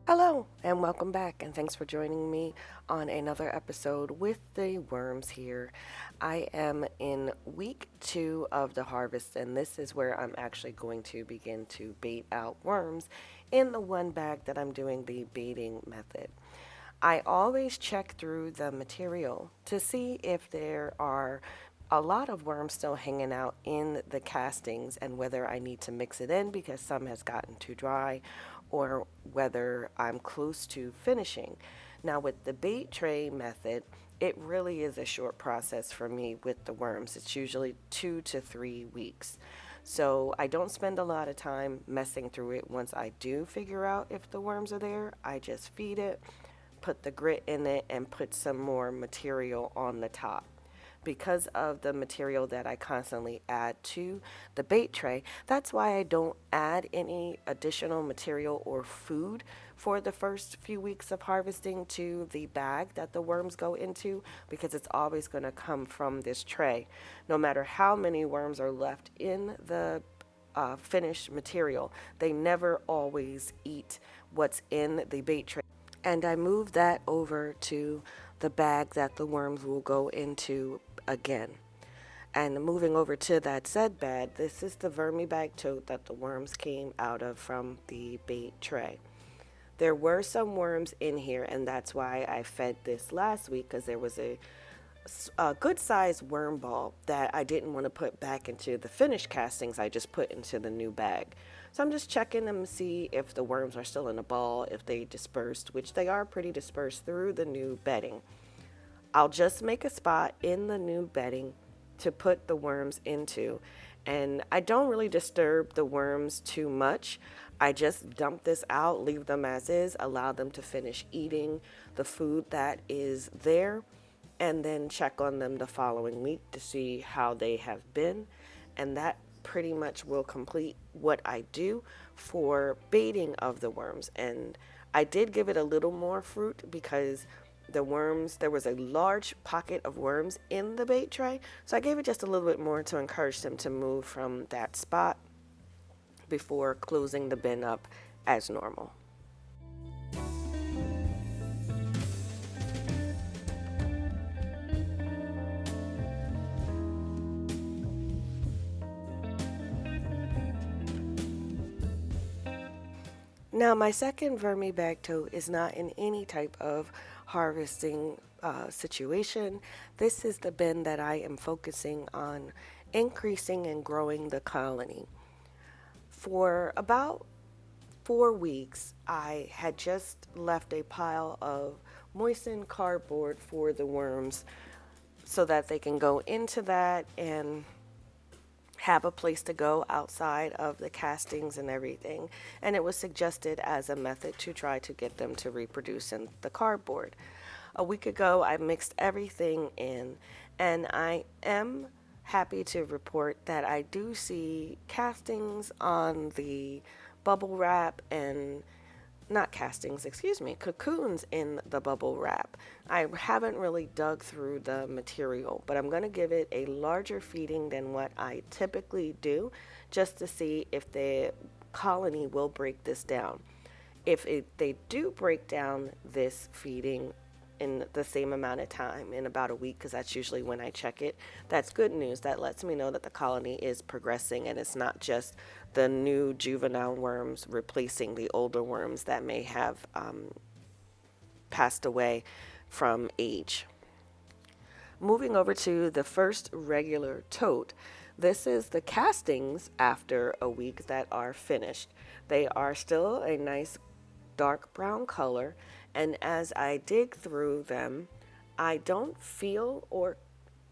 Hello and welcome back, and thanks for joining me on another episode with the worms here. I am in week 2 of the harvest, and this is where I'm actually going to begin to bait out worms in the one bag that I'm doing the baiting method. I always check through the material to see if there are a lot of worms still hanging out in the castings and whether I need to mix it in because some has gotten too dry or whether I'm close to finishing. Now, with the bait tray method, it really is a short process for me with the worms. It's usually 2 to 3 weeks. So I don't spend a lot of time messing through it. Once I do figure out if the worms are there, I just feed it, put the grit in it, and put some more material on the top. Because of the material that I constantly add to the bait tray, that's why I don't add any additional material or food for the first few weeks of harvesting to the bag that the worms go into, because it's always going to come from this tray. No matter how many worms are left in the finished material, they never always eat what's in the bait tray. And I move that over to the bag that the worms will go into again. And moving over to that said bag, this is the Vermibag tote that the worms came out of from the bait tray. There were some worms in here, and that's why I fed this last week, because there was a good sized worm ball that I didn't want to put back into the finished castings. I just put into the new bag. So I'm just checking them to see if the worms are still in a ball, if they dispersed, which they are pretty dispersed through the new bedding. I'll just make a spot in the new bedding to put the worms into. And I don't really disturb the worms too much. I just dump this out, leave them as is, allow them to finish eating the food that is there, and then check on them the following week to see how they have been. And that pretty much will complete what I do for baiting of the worms. And I did give it a little more fruit because the worms, there was a large pocket of worms in the bait tray. So I gave it just a little bit more to encourage them to move from that spot before closing the bin up as normal. Now, my second Vermibag tote is not in any type of harvesting situation. This is the bin that I am focusing on increasing and growing the colony. For about 4 weeks, I had just left a pile of moistened cardboard for the worms so that they can go into that and have a place to go outside of the castings and everything. And it was suggested as a method to try to get them to reproduce in the cardboard. A week ago, I mixed everything in, and I am happy to report that I do see castings on the bubble wrap and not castings, excuse me, cocoons in the bubble wrap. I haven't really dug through the material, but I'm going to give it a larger feeding than what I typically do just to see if the colony will break this down. If they do break down this feeding in the same amount of time, in about a week, because that's usually when I check it, that's good news. That lets me know that the colony is progressing and it's not just the new juvenile worms replacing the older worms that may have passed away from age. Moving over to the first regular tote, this is the castings after a week that are finished. They are still a nice dark brown color, and as I dig through them, I don't feel or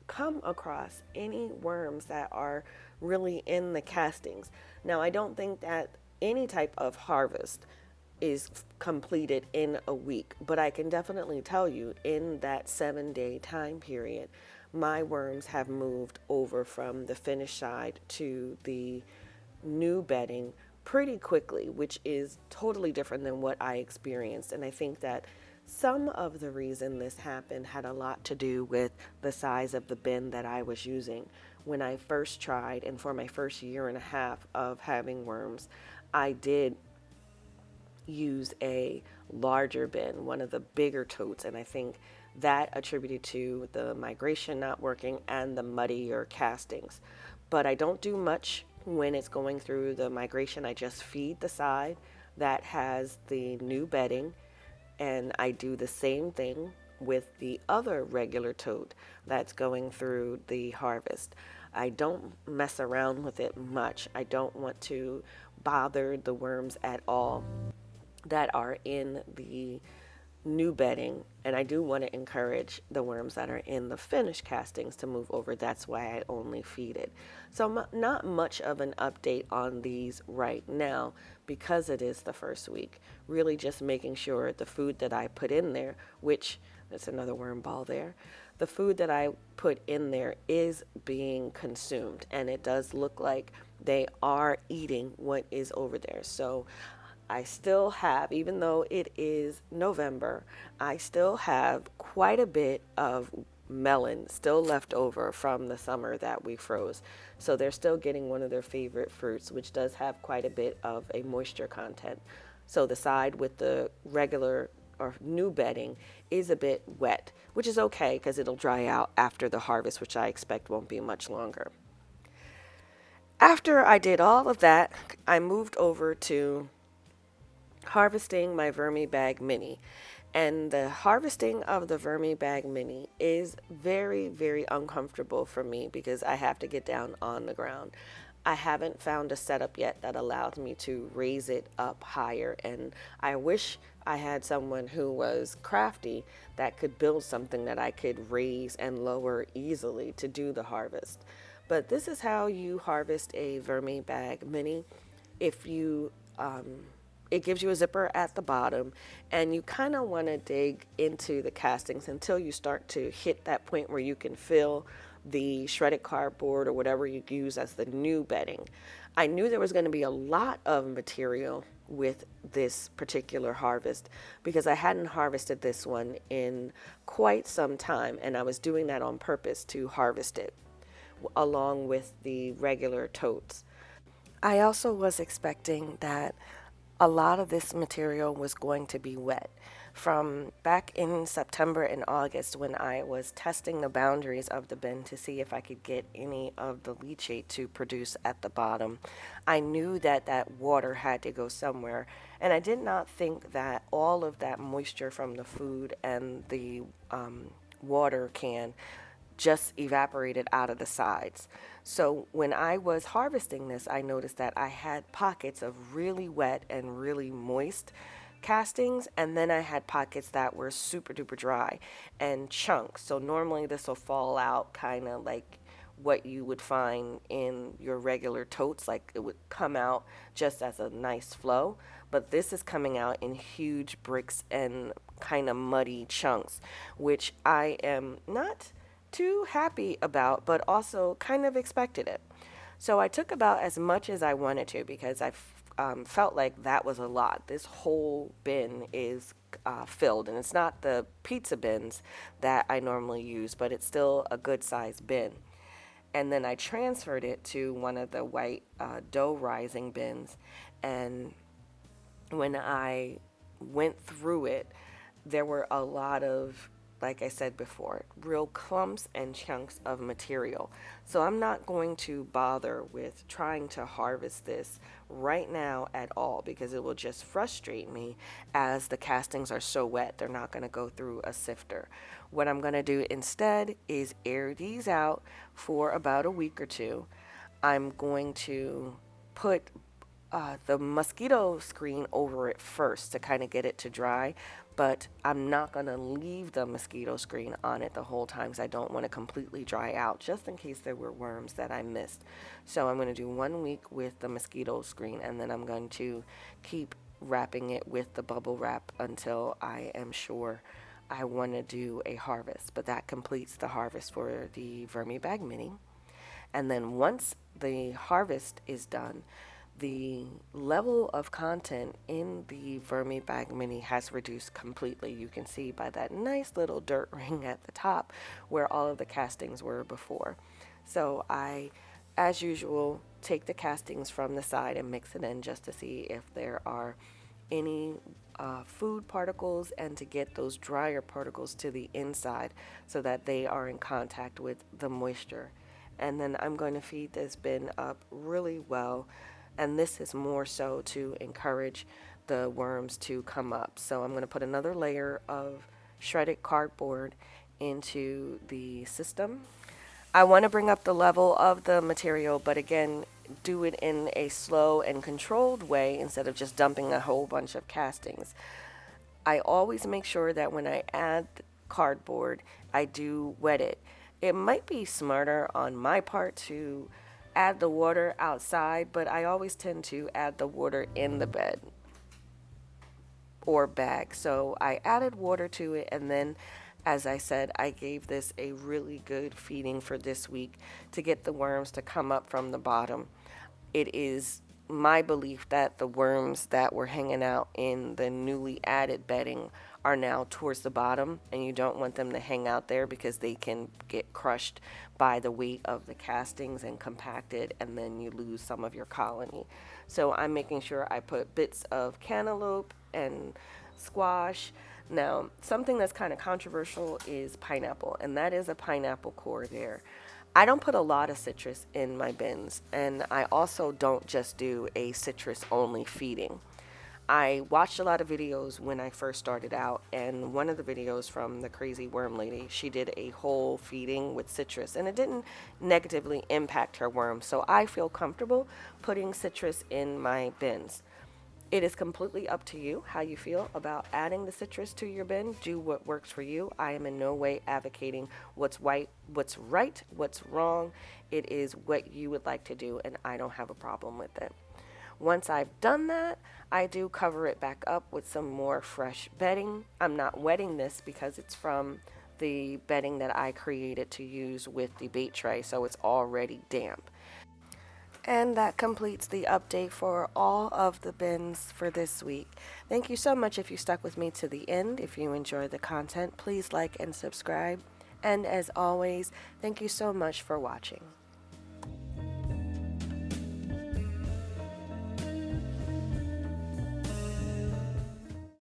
come across any worms that are really in the castings. Now, I don't think that any type of harvest is completed in a week, but I can definitely tell you in that 7-day time period, my worms have moved over from the finished side to the new bedding pretty quickly, which is totally different than what I experienced. And I think that some of the reason this happened had a lot to do with the size of the bin that I was using. When I first tried, and for my first year and a half of having worms, I did use a larger bin, one of the bigger totes, and I think that attributed to the migration not working and the muddier castings. But I don't do much when it's going through the migration. I just feed the side that has the new bedding, and I do the same thing with the other regular tote that's going through the harvest. I don't mess around with it much. I don't want to bother the worms at all that are in the new bedding, and I do want to encourage the worms that are in the finished castings to move over. That's why I only feed it. So not much of an update on these right now because it is the first week. Really just making sure the food that I put in there, which there's another worm ball there, the food that I put in there is being consumed, and it does look like they are eating what is over there. So I still have, even though it is November, I still have quite a bit of melon still left over from the summer that we froze. So they're still getting one of their favorite fruits, which does have quite a bit of a moisture content. So the side with the regular or new bedding is a bit wet, which is okay because it'll dry out after the harvest, which I expect won't be much longer. After I did all of that, I moved over to harvesting my Vermibag Mini. And the harvesting of the Vermibag Mini is very, very uncomfortable for me because I have to get down on the ground. I haven't found a setup yet that allows me to raise it up higher, and I wish I had someone who was crafty that could build something that I could raise and lower easily to do the harvest. But this is how you harvest a Vermibag Mini. If you It gives you a zipper at the bottom, and you kind of want to dig into the castings until you start to hit that point where you can fill the shredded cardboard or whatever you use as the new bedding. I knew there was going to be a lot of material with this particular harvest because I hadn't harvested this one in quite some time, and I was doing that on purpose to harvest it along with the regular totes. I also was expecting that a lot of this material was going to be wet. From back in September and August, when I was testing the boundaries of the bin to see if I could get any of the leachate to produce at the bottom, I knew that that water had to go somewhere. And I did not think that all of that moisture from the food and the water can just evaporated out of the sides. So when I was harvesting this, I noticed that I had pockets of really wet and really moist castings, and then I had pockets that were super duper dry and chunks. So normally this will fall out kind of like what you would find in your regular totes, like it would come out just as a nice flow, but this is coming out in huge bricks and kind of muddy chunks, which I am not too happy about, but also kind of expected it. So I took about as much as I wanted to because I felt like that was a lot. This whole bin is filled, and it's not the pizza bins that I normally use, but it's still a good sized bin. And then I transferred it to one of the white dough rising bins, and when I went through it, there were a lot of, like I said before, real clumps and chunks of material. So I'm not going to bother with trying to harvest this right now at all because it will just frustrate me as the castings are so wet, they're not going to go through a sifter. What I'm going to do instead is air these out for about a week or two. I'm going to put the mosquito screen over it first to kind of get it to dry, but I'm not going to leave the mosquito screen on it the whole time because I don't want to completely dry out just in case there were worms that I missed. So I'm going to do 1 week with the mosquito screen, and then I'm going to keep wrapping it with the bubble wrap until I am sure I want to do a harvest. But that completes the harvest for the Vermibag Mini. And then once the harvest is done, the level of content in the Vermibag Mini has reduced completely. You can see by that nice little dirt ring at the top where all of the castings were before. So I, as usual, take the castings from the side and mix it in just to see if there are any food particles and to get those drier particles to the inside so that they are in contact with the moisture. And then I'm going to feed this bin up really well, and this is more so to encourage the worms to come up. So I'm going to put another layer of shredded cardboard into the system. I want to bring up the level of the material, but again, do it in a slow and controlled way instead of just dumping a whole bunch of castings. I always make sure that when I add cardboard, I do wet it. It might be smarter on my part to add the water outside, but I always tend to add the water in the bed or bag. So I added water to it, and then, as I said, I gave this a really good feeding for this week to get the worms to come up from the bottom. It is my belief that the worms that were hanging out in the newly added bedding are now towards the bottom, and you don't want them to hang out there because they can get crushed by the weight of the castings and compacted, and then you lose some of your colony. So I'm making sure I put bits of cantaloupe and squash. Now, something that's kind of controversial is pineapple, and that is a pineapple core there. I don't put a lot of citrus in my bins, and I also don't just do a citrus only feeding. I watched a lot of videos when I first started out, and one of the videos from the crazy worm lady, she did a whole feeding with citrus, and it didn't negatively impact her worms. So I feel comfortable putting citrus in my bins. It is completely up to you how you feel about adding the citrus to your bin. Do what works for you. I am in no way advocating what's right, what's wrong. It is what you would like to do, and I don't have a problem with it. Once I've done that, I do cover it back up with some more fresh bedding. I'm not wetting this because it's from the bedding that I created to use with the bait tray, so it's already damp. And that completes the update for all of the bins for this week. Thank you so much if you stuck with me to the end. If you enjoyed the content, please like and subscribe. And as always, thank you so much for watching.